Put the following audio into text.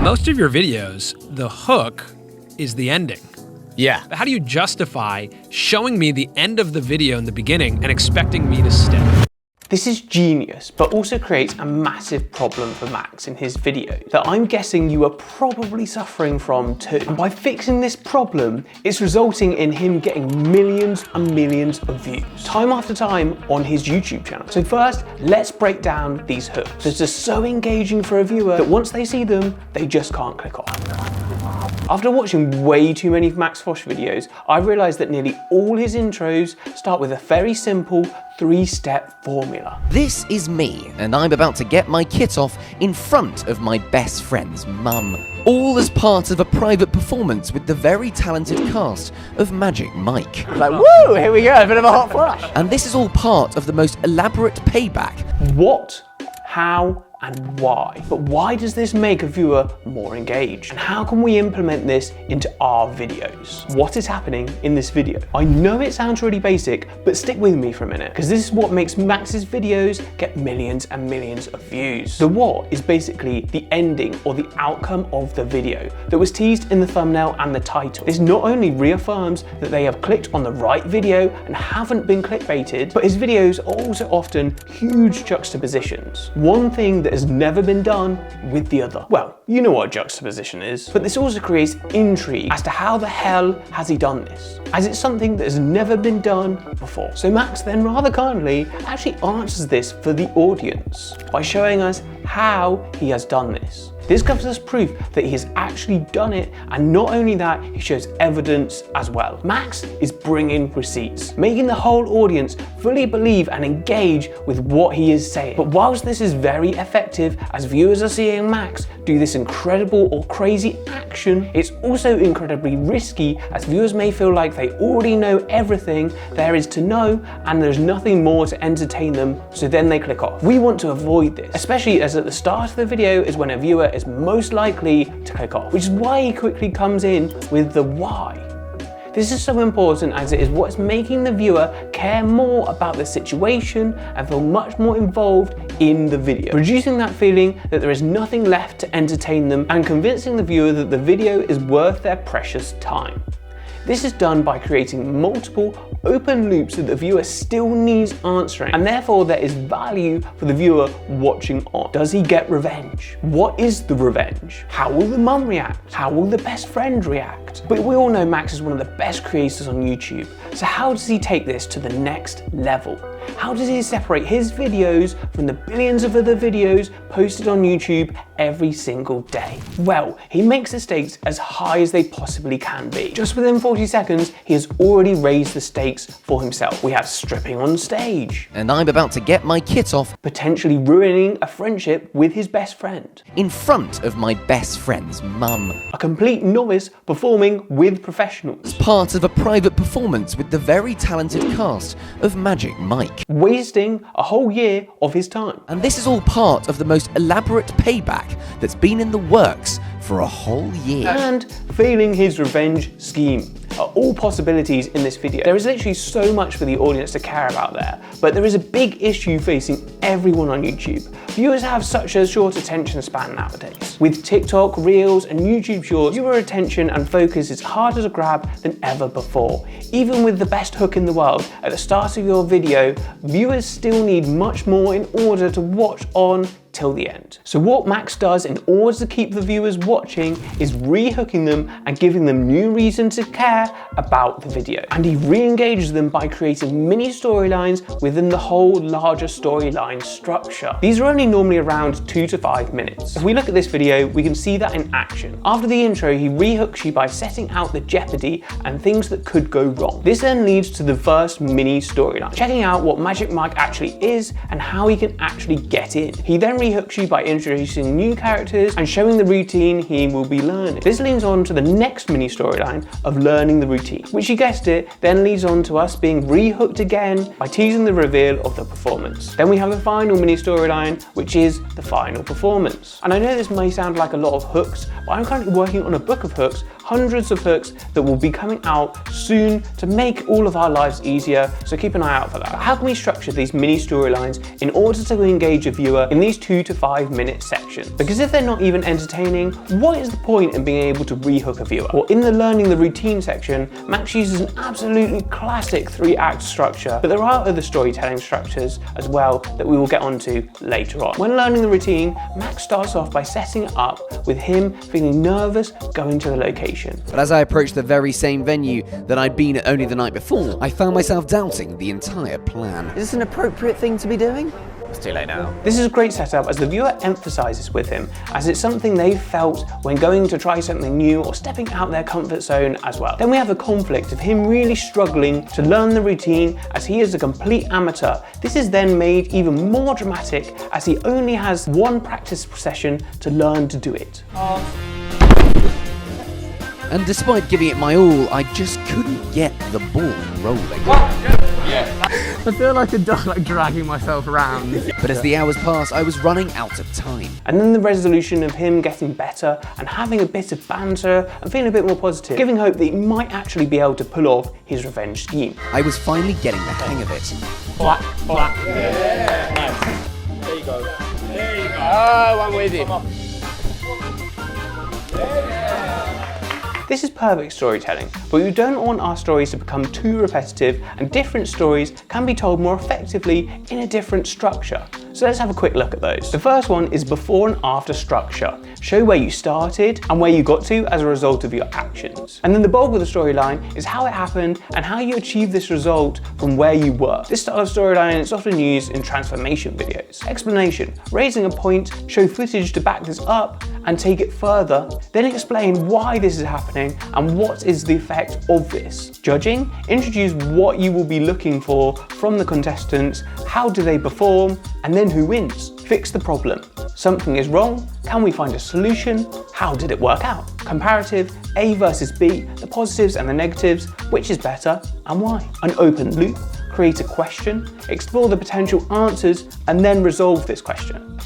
Most of your videos, the hook is the ending. Yeah. How do you justify showing me the end of the video in the beginning and expecting me to stay? This is genius, but also creates a massive problem for Max in his video that I'm guessing you are probably suffering from too. And by fixing this problem, it's resulting in him getting millions and millions of views, time after time on his YouTube channel. So first, let's break down these hooks. They're just so engaging for a viewer that once they see them, they just can't click off. After watching way too many Max Fosh videos, I've realised that nearly all his intros start with a very simple 3-step formula. This is me, and I'm about to get my kit off in front of my best friend's mum. All as part of a private performance with the very talented cast of Magic Mike. Like, woo, here we go, a bit of a hot flash. And this is all part of the most elaborate payback. What, how, and why? But why does this make a viewer more engaged? And how can we implement this into our videos? What is happening in this video? I know it sounds really basic, but stick with me for a minute, because this is what makes Max's videos get millions and millions of views. The what is basically the ending or the outcome of the video that was teased in the thumbnail and the title. This not only reaffirms that they have clicked on the right video and haven't been clickbaited, but his videos are also often huge juxtapositions. One thing that has never been done with the other. Well, you know what juxtaposition is, but this also creates intrigue as to how the hell has he done this, as it's something that has never been done before. So Max then rather kindly actually answers this for the audience by showing us how he has done this. This gives us proof that he has actually done it, and not only that, he shows evidence as well. Max is bringing receipts, making the whole audience fully believe and engage with what he is saying. But whilst this is very effective as viewers are seeing Max do this incredible or crazy action, it's also incredibly risky as viewers may feel like they already know everything there is to know and there's nothing more to entertain them, so then they click off. We want to avoid this, especially as at the start of the video is when a viewer is most likely to click off, which is why he quickly comes in with the why. This is so important as it is what's making the viewer care more about the situation and feel much more involved in the video, producing that feeling that there is nothing left to entertain them and convincing the viewer that the video is worth their precious time. This is done by creating multiple open loops that the viewer still needs answering, and therefore there is value for the viewer watching on. Does he get revenge? What is the revenge? How will the mum react? How will the best friend react? But we all know Max is one of the best creators on YouTube, so how does he take this to the next level? How does he separate his videos from the billions of other videos posted on YouTube every single day? Well, he makes the stakes as high as they possibly can be. Just within 40 seconds, he has already raised the stakes for himself. We have stripping on stage. And I'm about to get my kit off, potentially ruining a friendship with his best friend. in front of my best friend's mum. A complete novice performing with professionals. Part of a private performance with the very talented cast of Magic Mike. Wasting a whole year of his time. And this is all part of the most elaborate payback that's been in the works for a whole year. And failing his revenge scheme are all possibilities in this video. There is literally so much for the audience to care about there, but there is a big issue facing everyone on YouTube. Viewers have such a short attention span nowadays. With TikTok, Reels, and YouTube Shorts, viewer attention and focus is harder to grab than ever before. Even with the best hook in the world, at the start of your video, viewers still need much more in order to watch on till the end. So what Max does in order to keep the viewers watching is re-hooking them and giving them new reason to care about the video. And he re-engages them by creating mini storylines within the whole larger storyline structure. These are only normally around 2 to 5 minutes. If we look at this video, we can see that in action. After the intro, he re-hooks you by setting out the jeopardy and things that could go wrong. This then leads to the first mini storyline, checking out what Magic Mike actually is and how he can actually get in. He then re-hooks you by introducing new characters and showing the routine he will be learning. This leads on to the next mini storyline of learning the routine, which, you guessed it, then leads on to us being re-hooked again by teasing the reveal of the performance. Then we have the final mini storyline, which is the final performance. And I know this may sound like a lot of hooks, but I'm currently working on a book of hooks hundreds of hooks that will be coming out soon to make all of our lives easier, so keep an eye out for that. How can we structure these mini storylines in order to engage a viewer in these 2 to 5 minute sections? Because if they're not even entertaining, what is the point in being able to rehook a viewer? Well, in the learning the routine section, Max uses an absolutely classic 3-act structure, but there are other storytelling structures as well that we will get onto later on. When learning the routine, Max starts off by setting it up with him feeling nervous going to the location. But as I approached the very same venue that I'd been at only the night before, I found myself doubting the entire plan. Is this an appropriate thing to be doing? It's too late now. This is a great setup as the viewer emphasizes with him, as it's something they've felt when going to try something new or stepping out their comfort zone as well. Then we have a conflict of him really struggling to learn the routine as he is a complete amateur. This is then made even more dramatic as he only has one practice session to learn to do it. And despite giving it my all, I just couldn't get the ball rolling. I feel like a dog, like dragging myself around. But as the hours passed, I was running out of time. And then the resolution of him getting better and having a bit of banter and feeling a bit more positive, giving hope that he might actually be able to pull off his revenge scheme. I was finally getting the hang of it. Black. Yeah. Nice. There you go. There you go. Oh, I'm with you. This is perfect storytelling, but we don't want our stories to become too repetitive, and different stories can be told more effectively in a different structure. So let's have a quick look at those. The first one is before and after structure. Show where you started and where you got to as a result of your actions. And then the bulk of the storyline is how it happened and how you achieved this result from where you were. This style of storyline is often used in transformation videos. Explanation, raising a point, show footage to back this up and take it further, then explain why this is happening and what is the effect of this. Judging, introduce what you will be looking for from the contestants, how do they perform, and then who wins. Fix the problem. Something is wrong, can we find a solution? How did it work out? Comparative, A versus B, the positives and the negatives, which is better and why? An open loop, create a question, explore the potential answers, and then resolve this question.